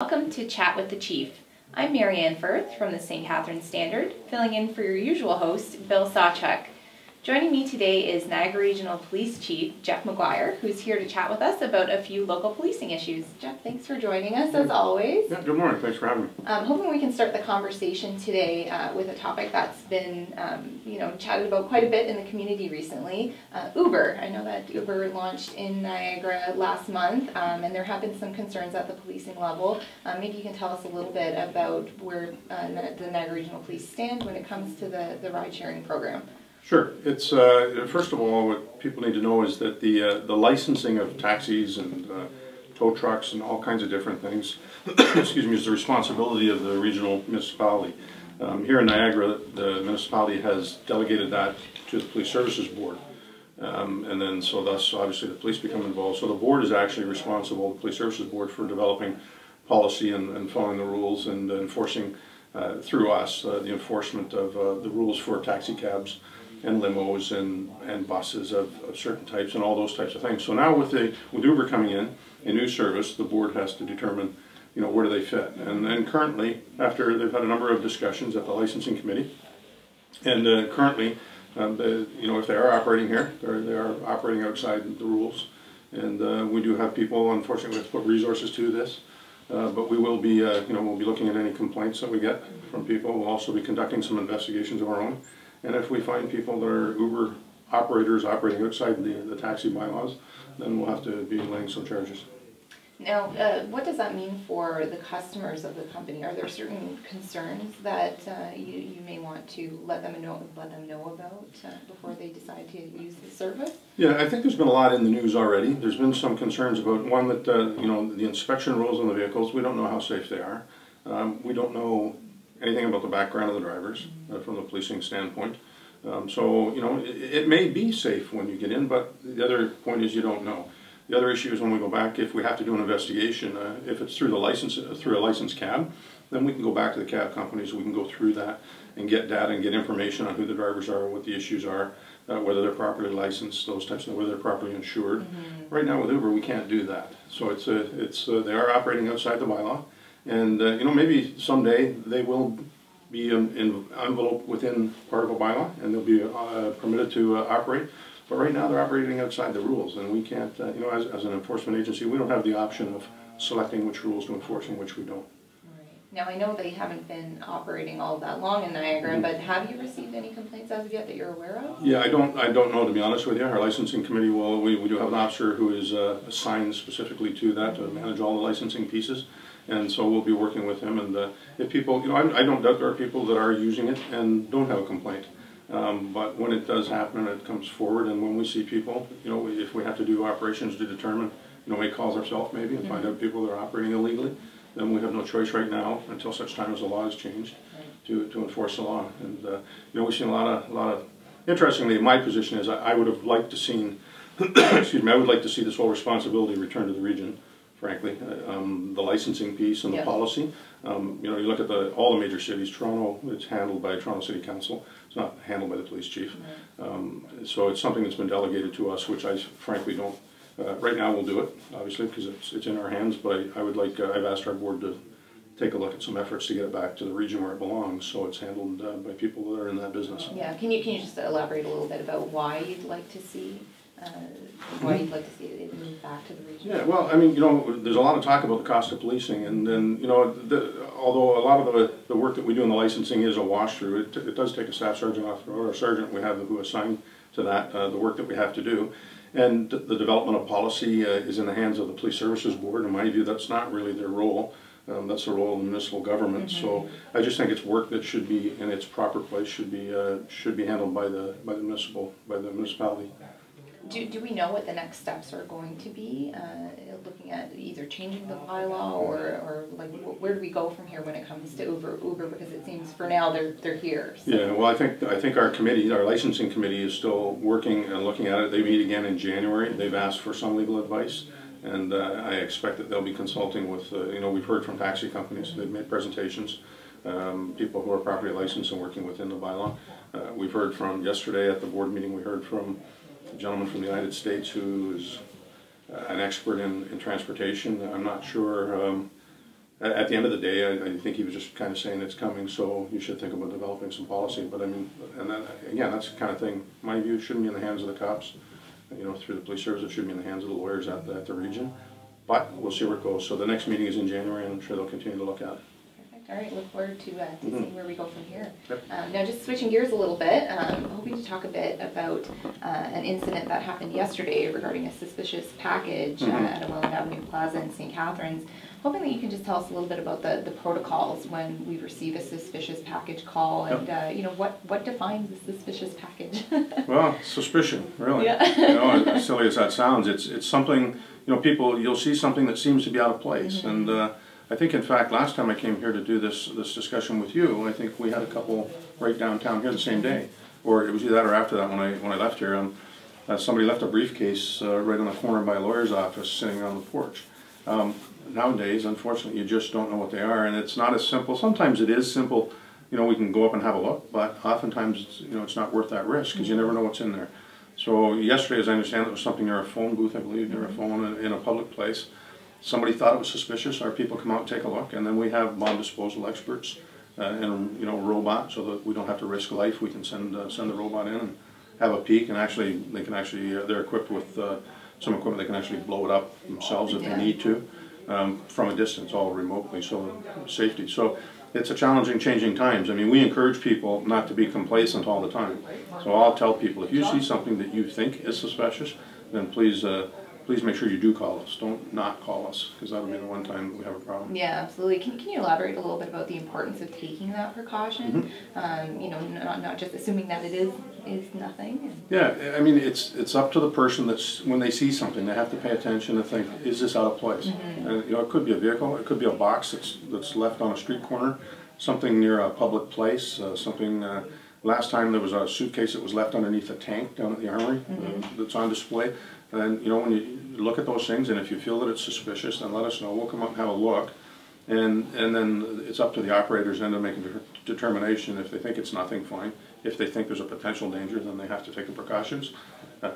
Welcome to Chat with the Chief. I'm Marianne Firth from the St. Catharines Standard, filling in for your usual host, Bill Sawchuk. Joining me today is Niagara Regional Police Chief Jeff McGuire, who's here to chat with us about a few local policing issues. Jeff, thanks for joining us as always. Yeah, good morning. Thanks for having me. Hoping we can start the conversation today with a topic that's been chatted about quite a bit in the community recently. Uber. I know that Uber launched in Niagara last month, and there have been some concerns at the policing level. Maybe you can tell us a little bit about where the Niagara Regional Police stand when it comes to the ride-sharing program. Sure. It's first of all, what people need to know is that the licensing of taxis and tow trucks and all kinds of different things, excuse me, is the responsibility of the regional municipality. Here in Niagara, the municipality has delegated that to the Police Services Board, and then so thus obviously the police become involved. So the board is actually responsible, the Police Services Board, for developing policy and following the rules and enforcing through us the enforcement of the rules for taxi cabs and limos and buses of certain types and all those types of things. So now with Uber coming in, a new service, the board has to determine, where do they fit. And currently, after they've had a number of discussions at the licensing committee, and currently, if they are operating here, they are operating outside the rules. And we do have people, unfortunately, we have to put resources to this. But we will be, we'll be looking at any complaints that we get from people. We'll also be conducting some investigations of our own. And if we find people that are Uber operators operating outside the taxi bylaws, then we'll have to be laying some charges. Now, what does that mean for the customers of the company? Are there certain concerns that you may want to let them know about before they decide to use the service? Yeah, I think there's been a lot in the news already. There's been some concerns about, one, that the inspection rules on the vehicles, we don't know how safe they are. We don't know anything about the background of the drivers from the policing standpoint. So, it may be safe when you get in, but the other point is you don't know. The other issue is when we go back, if we have to do an investigation, if it's through a licensed cab, then we can go back to the cab companies, we can go through that and get data and get information on who the drivers are, what the issues are, whether they're properly licensed, those types of, whether they're properly insured. Mm-hmm. Right now with Uber, we can't do that. So they are operating outside the bylaw, and maybe someday they will be enveloped within part of a bylaw, and they'll be permitted to operate. But right now they're operating outside the rules, and we can't, as an enforcement agency, we don't have the option of selecting which rules to enforce and which we don't. Right. Now I know they haven't been operating all that long in Niagara, mm-hmm. but have you received any complaints as of yet that you're aware of? Yeah, I don't know, to be honest with you. Our licensing committee we do have an officer who is assigned specifically to that to manage all the licensing pieces. And so we'll be working with him, and if people, I don't doubt there are people that are using it and don't have a complaint. But when it does happen and it comes forward, and when we see people, if we have to do operations to determine, make calls ourselves maybe and find out people that are operating illegally, then we have no choice right now until such time as the law is changed to enforce the law. And we've seen a lot of. Interestingly, my position is I would have liked to seen, excuse me, I would like to see this whole responsibility returned to the region. Frankly, the licensing piece and the policy. You look at all the major cities. Toronto, it's handled by Toronto City Council. It's not handled by the police chief. So it's something that's been delegated to us, which I frankly don't. Right now, we'll do it, obviously, because it's in our hands. But I would like. I've asked our board to take a look at some efforts to get it back to the region where it belongs, so it's handled by people that are in that business. Yeah. Can you just elaborate a little bit about why you'd like to see? Why you'd like to see it move back to the region? Yeah, well, I mean, there's a lot of talk about the cost of policing, and then, although a lot of the work that we do in the licensing is a wash-through, it does take a staff sergeant off, or a sergeant we have who assigned to that, the work that we have to do. And the development of policy is in the hands of the Police Services Board. In my view, that's not really their role. That's the role of the municipal government. Mm-hmm. So I just think it's work that should be in its proper place, should be handled by the municipality. Do we know what the next steps are going to be? Looking at either changing the bylaw or like where do we go from here when it comes to Uber? Because it seems for now they're here. So. Yeah, well, I think our committee, our licensing committee, is still working and looking at it. They meet again in January. They've asked for some legal advice, and I expect that they'll be consulting with. We've heard from taxi companies. They've made presentations. People who are properly licensed and working within the bylaw. We've heard from yesterday at the board meeting. We heard from a gentleman from the United States who is an expert in transportation. I'm not sure at the end of the day, I think he was just kind of saying it's coming, so you should think about developing some policy. But I mean, and then, again, that's the kind of thing, my view, it shouldn't be in the hands of the cops, you know, through the police service. It should be in the hands of the lawyers at the region. But we'll see where it goes. So the next meeting is in January, and I'm sure they'll continue to look at it. All right, look forward to seeing where we go from here. Yep. Now, just switching gears a little bit, hoping to talk a bit about an incident that happened yesterday regarding a suspicious package at a Welland Avenue Plaza in St. Catharines. Hoping that you can just tell us a little bit about the protocols when we receive a suspicious package call, and you know, what defines a suspicious package? Well, suspicion, really. Yeah. You know, as silly as that sounds, it's something, you know, you'll see something that seems to be out of place, and I think, in fact, last time I came here to do this discussion with you, I think we had a couple right downtown here the same day, or it was either that or after that when I left here. Somebody left a briefcase right on the corner by a lawyer's office, sitting on the porch. Nowadays, unfortunately, you just don't know what they are, and it's not as simple. Sometimes it is simple. You know, we can go up and have a look, but oftentimes, you know, it's not worth that risk because you never know what's in there. So yesterday, as I understand, it was something near a phone booth, I believe, near a phone in a public place. Somebody thought it was suspicious. Our people come out and take a look, and then we have bomb disposal experts and, you know, a robot, so that we don't have to risk life. We can send the robot in and have a peek, and actually they're equipped with some equipment. They can actually blow it up themselves if they need to from a distance, all remotely, so safety. So it's a challenging, changing times. I mean, we encourage people not to be complacent all the time. So I'll tell people, if you see something that you think is suspicious, then please make sure you do call us. Don't not call us, because that'll be the one time we have a problem. Yeah, absolutely. Can you elaborate a little bit about the importance of taking that precaution? You know, not just assuming that it is nothing. Yeah, I mean, it's up to the person that's, when they see something, they have to pay attention and think, is this out of place? And, you know, it could be a vehicle, it could be a box that's left on a street corner, something near a public place, something. Last time there was a suitcase that was left underneath a tank down at the Armory that's on display. And, you know, when you look at those things, and if you feel that it's suspicious, then let us know. We'll come up and have a look. And then it's up to the operators then to make a determination. If they think it's nothing, fine. If they think there's a potential danger, then they have to take the precautions.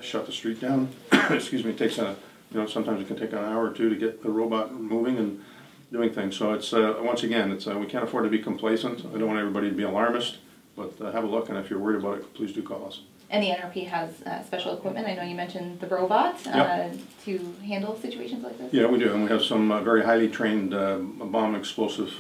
Shut the street down. Excuse me, it takes you know, sometimes it can take an hour or two to get the robot moving and doing things. So it's, once again, we can't afford to be complacent. I don't want everybody to be alarmist, but have a look, and if you're worried about it, please do call us. And the NRP has special equipment. I know you mentioned the robot to handle situations like this. Yeah, we do, and we have some very highly trained bomb explosive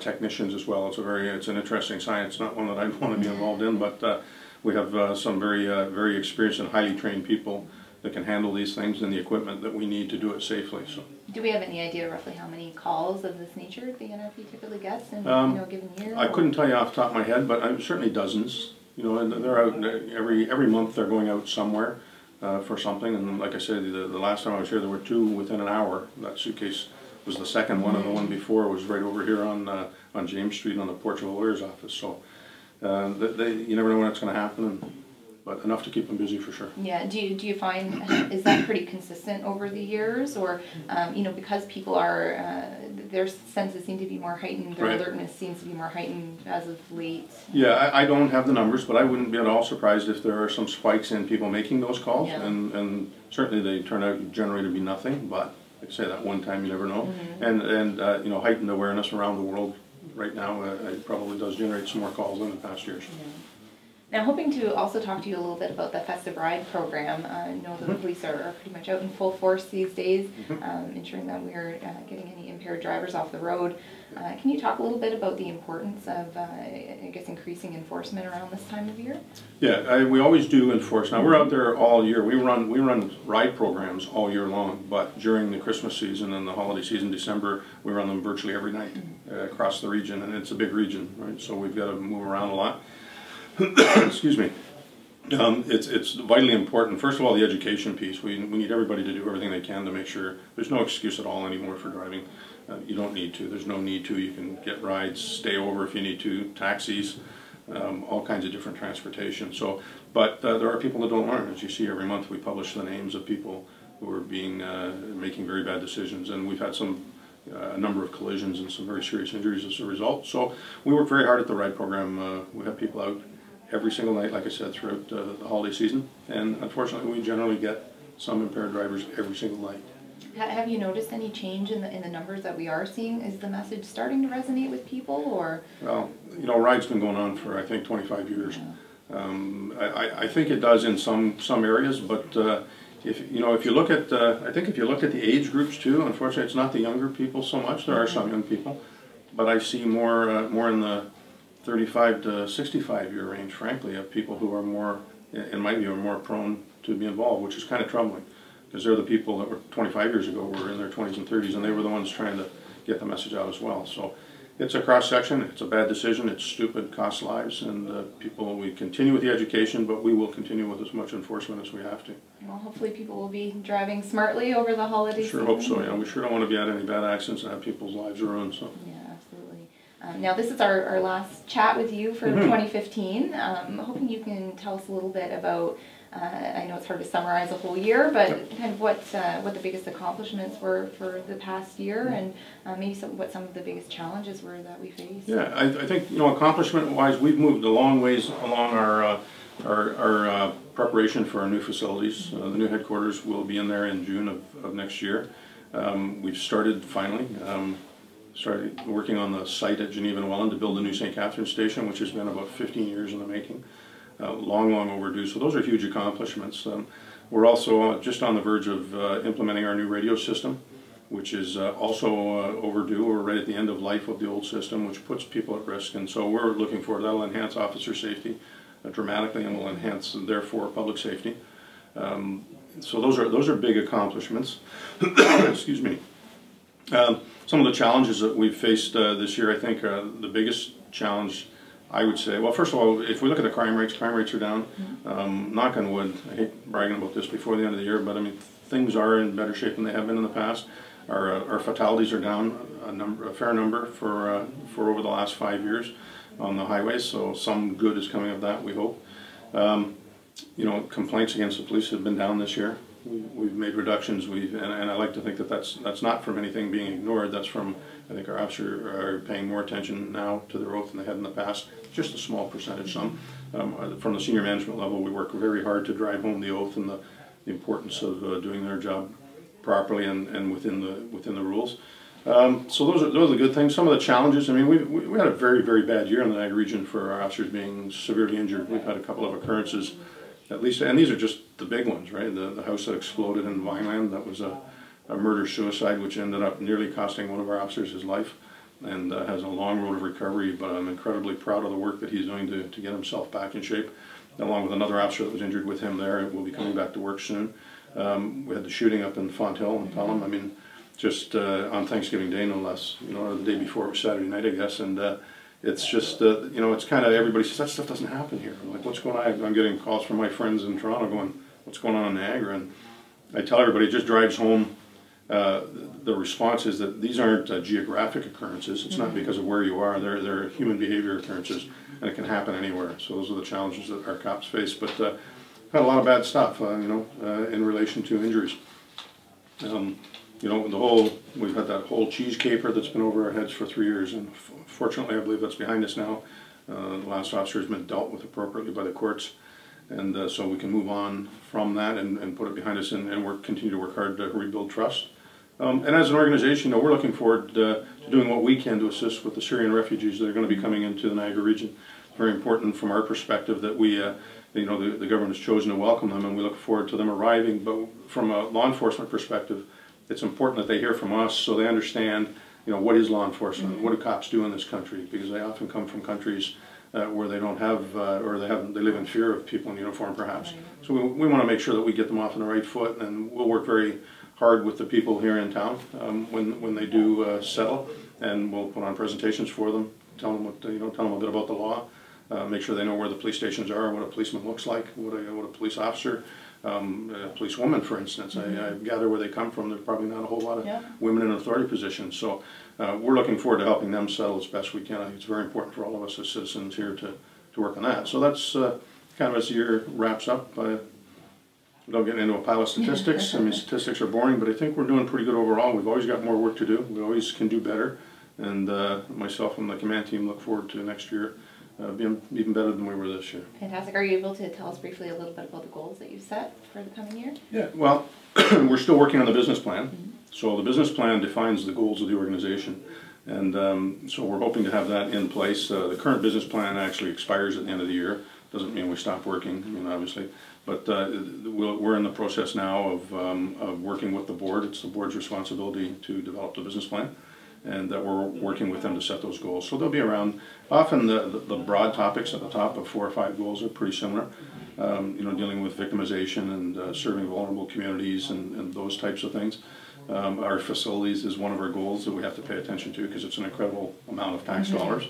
technicians as well. It's an interesting science, not one that I'd want to be involved in, but we have some very experienced and highly trained people that can handle these things and the equipment that we need to do it safely. So, do we have any idea roughly how many calls of this nature the NRP typically gets in a given year? I couldn't tell you off the top of my head, but certainly dozens. You know, and they're out every month. They're going out somewhere for something. And like I said, the last time I was here, there were 2 within an hour. That suitcase was the second one, and the one before was right over here on James Street on the porch of the lawyer's office. So you never know when it's going to happen, but enough to keep them busy for sure. Yeah. Do you find, is that pretty consistent over the years, or you know, because people are their senses seem to be more heightened, their alertness seems to be more heightened as of late? Yeah, I don't have the numbers, but I wouldn't be at all surprised if there are some spikes in people making those calls, and certainly they turn out generally to be nothing. But like I say, that one time you never know, and you know, heightened awareness around the world right now it probably does generate some more calls than in past years. Now, hoping to also talk to you a little bit about the Festive Ride program. I know that the police are pretty much out in full force these days, ensuring that we're getting any impaired drivers off the road. Can you talk a little bit about the importance of, I guess, increasing enforcement around this time of year? Yeah, we always do enforce. Now, we're out there all year. We run ride programs all year long, but during the Christmas season and the holiday season, December, we run them virtually every night across the region, and it's a big region, right? So we've got to move around a lot. Excuse me. It's vitally important. First of all, the education piece. We need everybody to do everything they can to make sure there's no excuse at all anymore for driving. You don't need to. There's no need to. You can get rides, stay over if you need to, taxis, all kinds of different transportation. So, but there are people that don't learn. As you see, every month we publish the names of people who are making very bad decisions, and we've had a number of collisions and some very serious injuries as a result. So we work very hard at the ride program. We have people out every single night, like I said, throughout the holiday season, and unfortunately we generally get some impaired drivers every single night. Have you noticed any change in the numbers that we are seeing? Is the message starting to resonate with people, or? Well, you know, RIDE's been going on for, I think, 25 years. Yeah. I think it does in some areas, but if you look at, I think if you look at the age groups too, unfortunately, it's not the younger people so much. There are some young people, but I see more in the 35 to 65 year range, frankly, of people who are more, in my view, are more prone to be involved, which is kind of troubling. Because they're the people that were 25 years ago were in their 20s and 30s, and they were the ones trying to get the message out as well. So it's a cross-section, it's a bad decision, it's stupid, costs lives, and we continue with the education, but we will continue with as much enforcement as we have to. Well, hopefully people will be driving smartly over the holiday season. Sure hope so, yeah. We sure don't want to be at any bad accidents and have people's lives ruined. So. Yeah, absolutely. Now this is our last chat with you for 2015. I'm hoping you can tell us a little bit about I know it's hard to summarize a whole year, but kind of what the biggest accomplishments were for the past year, and maybe what some of the biggest challenges were that we faced. Yeah, I think, you know, accomplishment-wise, we've moved a long ways along our preparation for our new facilities. The new headquarters will be in there in June of next year. We've started finally. Started working on the site at Geneva and Welland to build the new St. Catharines station, which has been about 15 years in the making. Long overdue, so those are huge accomplishments. We're also just on the verge of implementing our new radio system, which is also overdue. We're right at the end of life of the old system, which puts people at risk, and so we're looking forward. That'll enhance officer safety dramatically, and will enhance, therefore, public safety. So those are big accomplishments. Excuse me. Some of the challenges that we've faced this year, I think the biggest challenge, I would say, well, first of all, if we look at the crime rates are down. Knock on wood, I hate bragging about this before the end of the year, but I mean, things are in better shape than they have been in the past. Our fatalities are down a fair number for over the last 5 years on the highways, so some good is coming of that, we hope. You know, complaints against the police have been down this year. We've made reductions, and I like to think that that's not from anything being ignored. That's from, I think our officers are paying more attention now to their oath than they had in the past. Just a small percentage, some. From the senior management level, we work very hard to drive home the oath and the importance of doing their job properly and within the rules. So those are the good things. Some of the challenges, I mean, we had a very, very bad year in the Niagara region for our officers being severely injured. We've had a couple of occurrences, at least, and these are just the big ones, right? The house that exploded in Vineland, that was a murder-suicide, which ended up nearly costing one of our officers his life, and has a long road of recovery, but I'm incredibly proud of the work that he's doing to get himself back in shape, along with another officer that was injured with him there. We'll be coming back to work soon. We had the shooting up in Fonthill and Pelham, I mean, just on Thanksgiving Day, no less, you know, or the day before, it was Saturday night, I guess, and it's just, you know, it's kind of, everybody says, that stuff doesn't happen here. Like, what's going on? I'm getting calls from my friends in Toronto going, what's going on in Niagara? And I tell everybody, it just drives home the response is that these aren't geographic occurrences. It's not because of where you are. They're human behavior occurrences, and it can happen anywhere. So those are the challenges that our cops face. But had a lot of bad stuff, you know, in relation to injuries. You know, we've had that whole cheese caper that's been over our heads for 3 years, and fortunately, I believe that's behind us now. The last officer has been dealt with appropriately by the courts, and so we can move on from that and put it behind us and continue to work hard to rebuild trust. And as an organization, you know, we're looking forward to doing what we can to assist with the Syrian refugees that are going to be coming into the Niagara region. It's very important from our perspective that we, you know, the government has chosen to welcome them, and we look forward to them arriving. But from a law enforcement perspective, it's important that they hear from us so they understand, you know, what is law enforcement, what do cops do in this country, because they often come from countries where they don't have, or they live in fear of people in uniform, perhaps. So we want to make sure that we get them off on the right foot, and we'll work very hard with the people here in town when they do settle, and we'll put on presentations for them, tell them what, you know, tell them a bit about the law, make sure they know where the police stations are, what a policeman looks like, what a police officer. A policewoman, for instance, I gather where they come from. There's probably not a whole lot of women in authority positions. So we're looking forward to helping them settle as best we can. I think it's very important for all of us as citizens here to work on that. So that's kind of as the year wraps up. Without getting into a pile of statistics, I mean, statistics are boring, but I think we're doing pretty good overall. We've always got more work to do. We always can do better. And myself and the command team look forward to next year being even better than we were this year. Fantastic. Are you able to tell us briefly a little bit about the goals that you've set for the coming year? Yeah, well, we're still working on the business plan. So the business plan defines the goals of the organization, and so we're hoping to have that in place. The current business plan actually expires at the end of the year. Doesn't mean we stop working, I mean, obviously, but we're in the process now of working with the board. It's the board's responsibility to develop the business plan, and that we're working with them to set those goals. So they'll be around, often the broad topics at the top of 4 or 5 goals are pretty similar. You know, dealing with victimization and serving vulnerable communities and those types of things. Our facilities is one of our goals that we have to pay attention to because it's an incredible amount of tax dollars.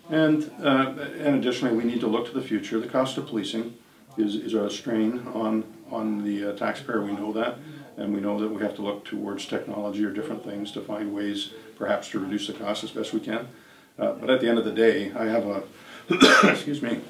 And additionally, we need to look to the future. The cost of policing is a strain on the taxpayer. We know that, and we know that we have to look towards technology or different things to find ways, perhaps, to reduce the cost as best we can. But at the end of the day, I have a excuse me.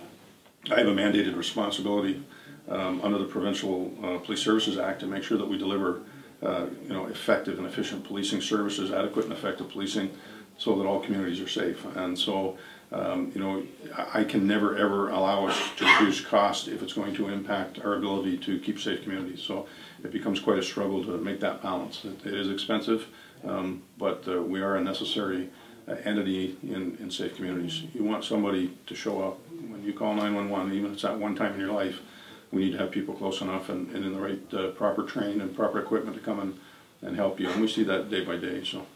I have a mandated responsibility under the Provincial Police Services Act to make sure that we deliver you know, effective and efficient policing services, adequate and effective policing, so that all communities are safe. And so, you know, I can never ever allow us to reduce cost if it's going to impact our ability to keep safe communities. So it becomes quite a struggle to make that balance. It is expensive, but we are a necessary entity in safe communities. You want somebody to show up when you call 911, even if it's at one time in your life. We need to have people close enough and in the right proper train and proper equipment to come and help you, and we see that day by day. So.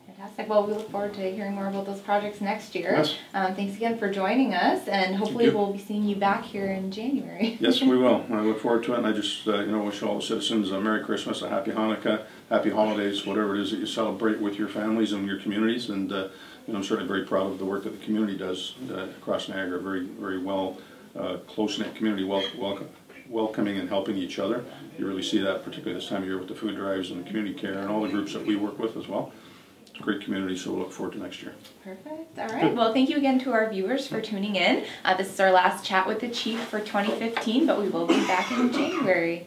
Fantastic. Well, we look forward to hearing more about those projects next year. Yes. Thanks again for joining us, and hopefully we'll be seeing you back here in January. Yes, we will. I look forward to it, and I just you know, wish all the citizens a Merry Christmas, a Happy Hanukkah, Happy Holidays, whatever it is that you celebrate with your families and your communities. And you know, I'm certainly very proud of the work that the community does across Niagara. Very, very well, close-knit community, welcoming and helping each other. You really see that, particularly this time of year with the food drives and the community care and all the groups that we work with as well. It's a great community, so we'll look forward to next year. Perfect. All right. Well, thank you again to our viewers for tuning in. This is our last chat with the Chief for 2015, but we will be back in January.